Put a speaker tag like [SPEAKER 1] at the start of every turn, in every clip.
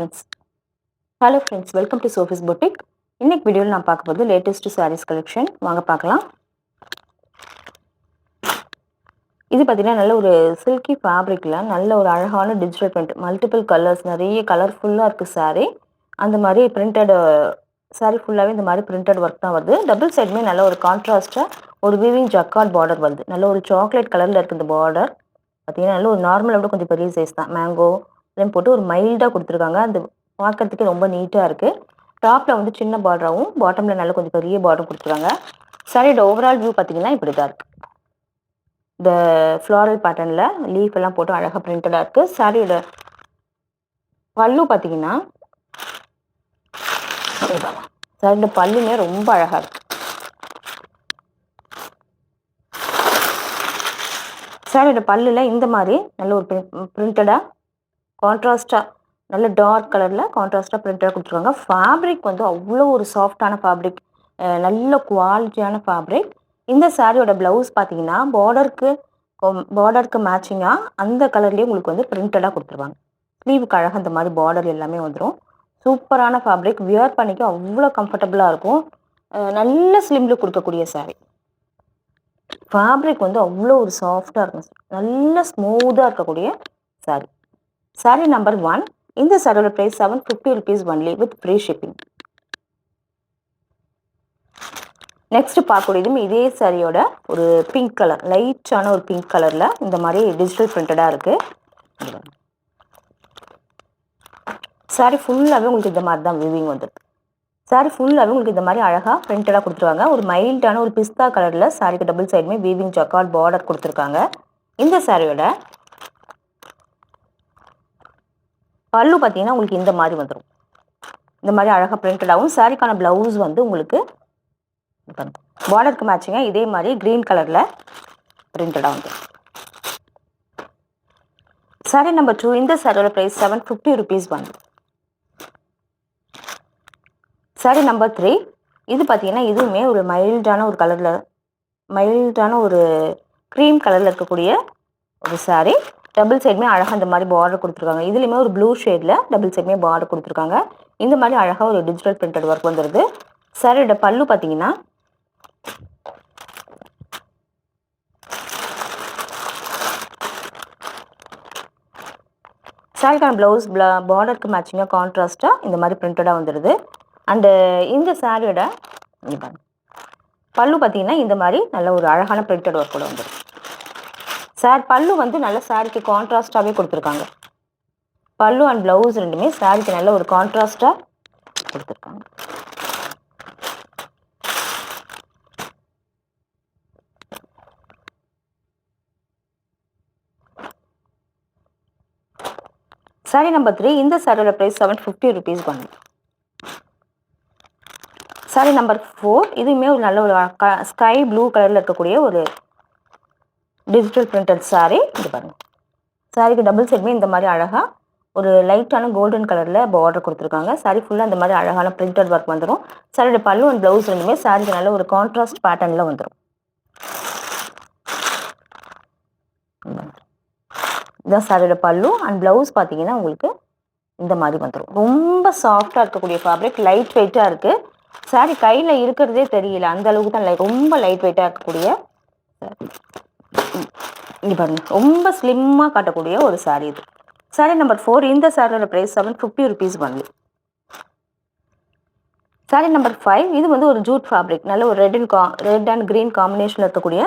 [SPEAKER 1] friends. Hello friends, welcome to Sophie's Boutique. இன்னைக்கு வீடியோவில் நான் பார்க்க போகிறது லேட்டஸ்ட் sarees collection. வாங்க பார்க்கலாம். இது பார்த்தீங்கன்னா நல்ல ஒரு சில்கி ஃபேப்ரிக்கில் நல்ல ஒரு அழகான டிஜிட்டல் பிரிண்ட், மல்டிபிள் கலர்ஸ், நிறைய கலர்ஃபுல்லாக இருக்குது saree. அந்த மாதிரி பிரிண்டட் saree ஃபுல்லாகவே இந்த மாதிரி பிரிண்டட் ஒர்க் தான் வருது. டபுள் சைடுமே நல்ல ஒரு கான்ட்ராஸ்ட்டாக ஒரு வீவிங் ஜக்கார்ட் பார்டர் வருது. நல்ல ஒரு சாக்லேட் கலரில் இருக்குது இந்த பார்டர். பார்த்தீங்கன்னா நல்ல ஒரு நார்மலை விட கொஞ்சம் பெரிய சைஸ் தான். மேங்கோ இதெல்லாம் போட்டு ஒரு மைல்டாக கொடுத்துருக்காங்க. அந்த பார்க்கறதுக்கு ரொம்ப நீட்டாக இருக்குது. டாப்பில் வந்து சின்ன பார்டராகவும் பாட்டமில் நல்ல கொஞ்சம் பெரிய பார்டரும் கொடுத்துருக்காங்க. சாரியோட ஓவரால் வியூ பார்த்தீங்கன்னா இப்படி தான் இருக்குது. இந்த ஃப்ளாரல் பேட்டர்னில் லீஃப் எல்லாம் போட்டு அழகாக பிரிண்டடாக இருக்குது. சாரியோட பல்லு பார்த்தீங்கன்னா சாரியோட பல்லுமே ரொம்ப அழகாக இருக்குது. சாரியோட பல்லில் இந்த மாதிரி நல்ல ஒரு பிரிண்டடாக கான்ட்ராஸ்டாக நல்ல டார்க் கலரில் கான்ட்ராஸ்டாக பிரிண்டடாக கொடுத்துருக்காங்க. ஃபேப்ரிக் வந்து அவ்வளோ ஒரு சாஃப்டான ஃபேப்ரிக், நல்ல குவாலிட்டியான ஃபேப்ரிக். இந்த சாரியோட ப்ளவுஸ் பார்த்தீங்கன்னா பார்டருக்கு மேட்சிங்காக அந்த கலர்லேயே உங்களுக்கு வந்து பிரிண்டடாக கொடுத்துருவாங்க. ஸ்லீவுக்கு அழகாக இந்த மாதிரி பார்டர் எல்லாமே வந்துடும். சூப்பரான ஃபேப்ரிக், வியர் பண்ணிக்க அவ்வளோ கம்ஃபர்டபுளாக இருக்கும். நல்ல ஸ்லிம்மில் கொடுக்கக்கூடிய சாரீ. ஃபேப்ரிக் வந்து அவ்வளோ ஒரு சாஃப்டாக இருக்கும், நல்ல ஸ்மூத்தாக இருக்கக்கூடிய சாரீ. சாரீ நம்பர் 1. இந்த சாரியோட price 750 rupees only with free shipping. Next பார்க்கக்கூடியதும் இதே சாரியோட ஒரு பிங்க் கலர், லைட்டான ஒரு பிங்க் கலரில் இந்த மாதிரி டிஜிட்டல் பிரிண்டடாக இருக்குது. சாரி ஃபுல்லாகவே உங்களுக்கு இந்த மாதிரி தான் விவிங் வந்துருக்கு. சாரி ஃபுல்லாகவே உங்களுக்கு இந்த மாதிரி அழகாக பிரிண்டடாக கொடுத்துருவாங்க. ஒரு மைல்டான ஒரு பிஸ்தா கலரில் சாரிக்கு டபுள் சைடுமே வீவிங் ஜக்கார்ட் பார்டர் கொடுத்துருக்காங்க. இந்த சாரியோட பல்லு பார்த்தீங்கன்னா உங்களுக்கு இந்த மாதிரி வந்துடும். இந்த மாதிரி அழகாக பிரிண்டடாகவும் சாரிக்கான ப்ளவுஸ் வந்து உங்களுக்கு பார்டருக்கு மேட்சிங்காக இதே மாதிரி க்ரீன் கலரில் பிரிண்டடாக வந்துடும். சாரி நம்பர் 2. இந்த சாரியோட price 750 rupees only. Sari number 3. இது பார்த்தீங்கன்னா இதுவுமே ஒரு மைல்டான ஒரு கலரில், மைல்டான ஒரு க்ரீம் கலரில் இருக்கக்கூடிய ஒரு சாரீ. டபுள் சைடுமே அழகாக இந்த மாதிரி பார்டர் கொடுத்துருக்காங்க. இதுலேயுமே ஒரு ப்ளூ ஷேடில் டபுள் சைடுமே பார்டர் கொடுத்துருக்காங்க. இந்த மாதிரி அழகாக ஒரு டிஜிட்டல் பிரிண்டட் ஒர்க் வந்துடுது. சாரியோட பல்லு பார்த்தீங்கன்னா சாரிக்கான ப்ளவுஸ் பார்டருக்கு மேட்சிங்காக கான்ட்ராஸ்ட்டாக இந்த மாதிரி பிரிண்டடாக வந்துடுது. அண்டு இந்த சாரியோட பல்லு பார்த்தீங்கன்னா இந்த மாதிரி நல்ல ஒரு அழகான பிரிண்டட் ஒர்க் கூட வந்துடும். பல்லு வந்து நல்ல சாரிக்கு கான்ட்ராஸ்டாகவே கொடுத்துருக்காங்க. பல்லு அண்ட் ப்ளவுஸ் ரெண்டுமே சாரிக்கு நல்ல ஒரு கான்ட்ராஸ்டாக கொடுத்துருக்காங்க. சாரி நம்பர் 3. இந்த சாரியோட price 750 rupees only. Sari number 4. இதுவுமே ஒரு நல்ல ஒரு ஸ்கை ப்ளூ கலரில் இருக்கக்கூடிய ஒரு டிஜிட்டல் பிரிண்டட் சாரீ. இது பாருங்கள், சாரிக்கு டபுள் சைடுமே இந்த மாதிரி அழகாக ஒரு லைட்டான கோல்டன் கலரில் பார்டர் கொடுத்துருக்காங்க. சாரி ஃபுல்லாக இந்த மாதிரி அழகான பிரிண்டட் ஒர்க் வந்துடும். சாரியோட பல்லு அண்ட் ப்ளவுஸ் ரெண்டுமே சாரிக்கு நல்ல ஒரு கான்ட்ராஸ்ட் பேட்டர்னில் வந்துடும். இதுதான் சாரியோட பல்லு அண்ட் ப்ளவுஸ் பார்த்தீங்கன்னா உங்களுக்கு இந்த மாதிரி வந்துடும். ரொம்ப சாஃப்டாக இருக்கக்கூடிய ஃபேப்ரிக், லைட் வெயிட்டாக இருக்குது. சாரி கையில் இருக்கிறதே தெரியல, அந்த அளவுக்கு தான் ரொம்ப லைட் வெயிட்டாக இருக்கக்கூடிய இங்கே பாருங்க, ரொம்ப ஸ்லிம்மாக காட்டக்கூடிய ஒரு சாரீ இது. சாரி நம்பர் 4. இந்த சாரியோட price 750 rupees only. Sari number 5. இது வந்து ஒரு ஜூட் ஃபேப்ரிக், நல்ல ஒரு ரெட் அண்ட் க்ரீன் காம்பினேஷனில் இருக்கக்கூடிய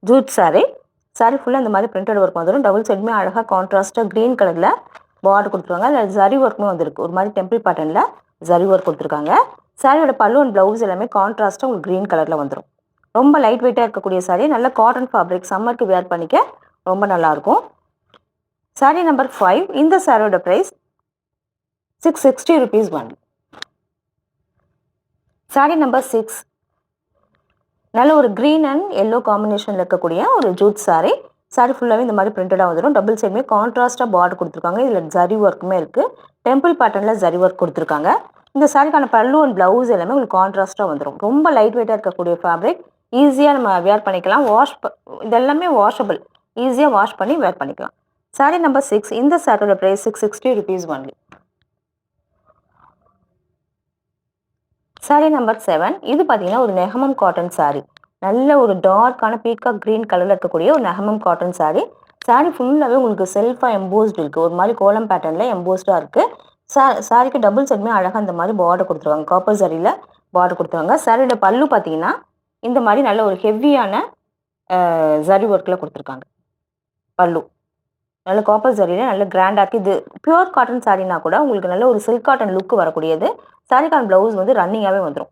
[SPEAKER 1] ஜூட் சாரீ. சாரி ஃபுல்லாக இந்த மாதிரி பிரிண்டட் ஒர்க் வந்துடும். டபுள் சைடுமே அழகாக கான்ட்ராஸ்ட்டாக க்ரீன் கலரில் பார்டர் கொடுத்துருவாங்க. அதில் ஜரி ஒர்க்குமே வந்துருக்கு, ஒரு மாதிரி டெம்பிள் பேட்டர்னில் ஜரி ஒர்க் கொடுத்துருக்காங்க. சாரியோட பல்லு அண்ட் ப்ளவுஸ் எல்லாமே கான்ட்ராஸ்ட்டாக உங்களுக்கு க்ரீன் கலரில் வந்துடும். ரொம்ப லைட் வெயிட்டாக இருக்கக்கூடிய சாரீ, நல்ல காட்டன் ஃபேப்ரிக், சம்மருக்கு வேர் பண்ணிக்க ரொம்ப நல்லாயிருக்கும். சாரீ நம்பர் 5. இந்த சாரியோட price 660 rupees only. Sari number 6. நல்ல ஒரு க்ரீன் அண்ட் எல்லோ காம்பினேஷனில் இருக்கக்கூடிய ஒரு ஜூட் சாரீ. சாரீ ஃபுல்லாகவே இந்த மாதிரி பிரிண்டடாக வந்துடும். டபுள் சைடுமே கான்ட்ராஸ்ட்டாக பார்டர் கொடுத்துருக்காங்க. இதில் ஜரி ஒர்க்குமே இருக்குது, டெம்பிள் பேட்டர்னில் ஜரி ஒர்க் கொடுத்துருக்காங்க. இந்த சாரிக்கான பல்லு அண்ட் ப்ளவுஸ் எல்லாமே உங்களுக்கு கான்ட்ராஸ்ட்டாக வந்துடும். ரொம்ப லைட் வெயிட்டாக இருக்கக்கூடிய ஃபேப்ரிக், ஈஸியாக நம்ம வேர் பண்ணிக்கலாம். இதெல்லாமே வாஷபிள், ஈஸியாக வாஷ் பண்ணி வேர் பண்ணிக்கலாம். சாரீ நம்பர் 6. இந்த சாரியோட price 660 rupees only. Sari number 7. இது பார்த்தீங்கன்னா ஒரு நெகமம் காட்டன் சாரீ. நல்ல ஒரு டார்க்கான பீகாக் கிரீன் கலரில் இருக்கக்கூடிய ஒரு நெகமம் காட்டன் சாரீ. சாரீ ஃபுல்லாகவே உங்களுக்கு செல்ஃபாக எம்போஸ்டு இருக்குது. ஒரு மாதிரி கோலம் பேட்டர்னில் எம்போஸ்டாக இருக்குது. சாரீக்கு டபுள் சைடுமே அழகாக இந்த மாதிரி பார்டர் கொடுத்துருவாங்க. காப்பர் சாரியில் பார்டர் கொடுத்துருவாங்க. சாரியோட பல்லு பார்த்தீங்கன்னா இந்த மாதிரி நல்ல ஒரு ஹெவியான ஜரி ஒர்க்கில் கொடுத்துருக்காங்க. பல்லு நல்ல காப்பர் சாரியில் நல்ல கிராண்டாக இருக்குது. இது பியூர் காட்டன் சாரீனா கூட உங்களுக்கு நல்ல ஒரு சில்க் காட்டன் லுக்கு வரக்கூடியது. சாரிக்கான ப்ளவுஸ் வந்து ரன்னிங்காகவே வந்துடும்.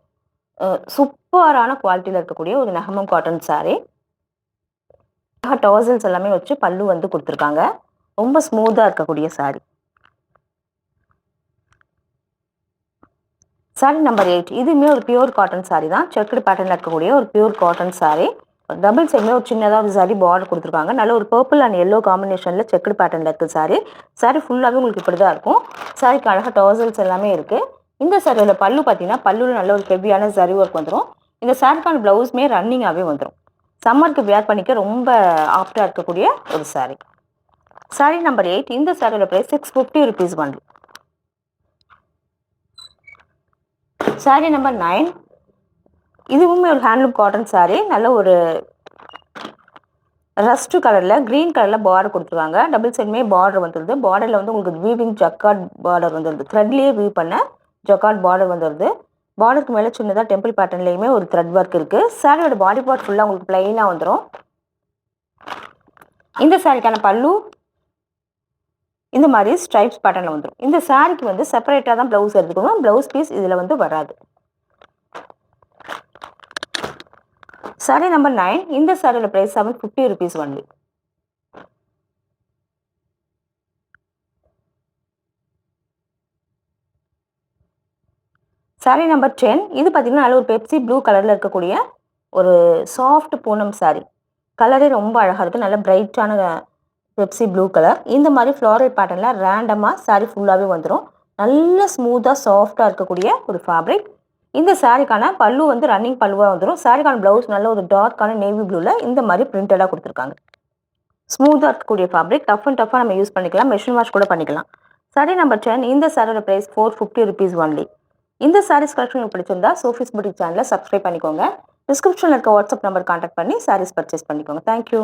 [SPEAKER 1] சூப்பரான குவாலிட்டியில் இருக்கக்கூடிய ஒரு நெகமம் காட்டன் சாரீ. டாசல்ஸ் எல்லாமே வச்சு பல்லு வந்து கொடுத்துருக்காங்க. ரொம்ப ஸ்மூத்தாக இருக்கக்கூடிய சாரீ. சாரீ நம்பர் 8. இதுவுமே ஒரு பியூர் காட்டன் சாரீ தான். செக்குடு பேட்டர்னில் இருக்கக்கூடிய ஒரு பியூர் காட்டன் சாரீ. டபுள் சைடுமே ஒரு சின்னதாக ஒரு சாரீ பார்டர் கொடுத்துருக்காங்க. நல்ல ஒரு பர்பிள் அண்ட் எல்லோ காம்பினேஷனில் செக்குடு பேட்டர்னில் இருக்குது சாரீ. சாரீ ஃபுல்லாகவே உங்களுக்கு இப்படி தான் இருக்கும். சாரீக்கு அழகாக டாசல்ஸ் எல்லாமே இருக்குது. இந்த சாரியோட பல்லு பார்த்தீங்கன்னா பல்லுவில் நல்ல ஒரு ஹெவியான ஜரி ஒர்க் வந்துடும். இந்த சாரிக்கான ப்ளவுஸுமே ரன்னிங்காகவே வந்துடும். சம்மருக்கு வியர் பண்ணிக்க ரொம்ப ஆப்டாக இருக்கக்கூடிய ஒரு சாரீ. சாரீ நம்பர் 8. இந்த சாரியோட price 650 rupees only. Sari number 9. இதுவுமே ஒரு ஹேண்ட்லூம் காட்டன் சாரீ. நல்ல ஒரு ரஸ்ட் கலரில் க்ரீன் கலரில் பார்டர் கொடுத்துருவாங்க. டபுள் சைடுமே பார்டர் வந்துடுது. பார்டரில் வந்து உங்களுக்கு வீவிங் ஜக்கார்ட் பார்டர் வந்துடுது. த்ரெட்லேயே வீவ் பண்ண ஜக்கார்ட் பார்டர் வந்துடுது. பார்டருக்கு மேலே சின்னதாக டெம்பிள் பேட்டர்ன்லேயுமே ஒரு த்ரெட் ஒர்க் இருக்குது. சாரியோட பாடி பார்ட் ஃபுல்லாக உங்களுக்கு பிளைனாக வந்துடும். இந்த சாரிக்கான பல்லு இந்த மாதிரி ஸ்ட்ரைப்ஸ் பேட்டர்னில் வந்துடும். இந்த சாரிக்கு வந்து செப்பரேட்டாக தான் ப்ளவுஸ் எடுத்துக்கணும். ப்ளவுஸ் பீஸ் இதில் வந்து வராது. சாரீ நம்பர் 9. இந்த சாரியோட price 750 rupees only. Sari number 10. இது பார்த்தீங்கன்னா நல்ல ஒரு பெப்சி ப்ளூ கலரில் இருக்கக்கூடிய ஒரு சாஃப்ட் பூனம் சாரீ. கலரே ரொம்ப அழகாக இருக்குது. நல்ல பிரைட்டான பெப்சி ப்ளூ கலர். இந்த மாதிரி ஃப்ளாரல் பேட்டர்னில் ரேண்டமாக சாரீ ஃபுல்லாகவே வந்துடும். நல்ல ஸ்மூத்தாக சாஃப்டாக இருக்கக்கூடிய ஒரு ஃபேப்ரிக். இந்த சாரீக்கான பல்லு வந்து ரன்னிங் பல்லுவாக வந்துடும். சாரீக்கான ப்ளவுஸ் நல்ல ஒரு டார்க்கான நேவி ப்ளூவில் இந்த மாதிரி பிரிண்டடாக கொடுத்துருக்காங்க. ஸ்மூத்தாக இருக்கக்கூடிய ஃபேப்ரிக். டஃப் அண்ட் டஃபாக நம்ம யூஸ் பண்ணிக்கலாம். மெஷின் வாஷ் கூட பண்ணிக்கலாம். சாரீ நம்பர் 10. இந்த சாரியோட ப்ரைஸ் 450 rupees ஒன்லி. இந்த சாரீஸ் கலெக்ஷன் உங்களுக்கு பிடிச்சிருந்தா சோஃபிஸ் புட்டிக் சேனலை சப்ஸ்கிரைப் பண்ணிக்கோங்க. டிஸ்கிரிப்ஷனில் இருக்க வாட்ஸ்அப் நம்பர் கான்டாக்ட் பண்ணி சாரீஸ் பர்ச்சேஸ் பண்ணிக்கோங்க. தேங்க்யூ.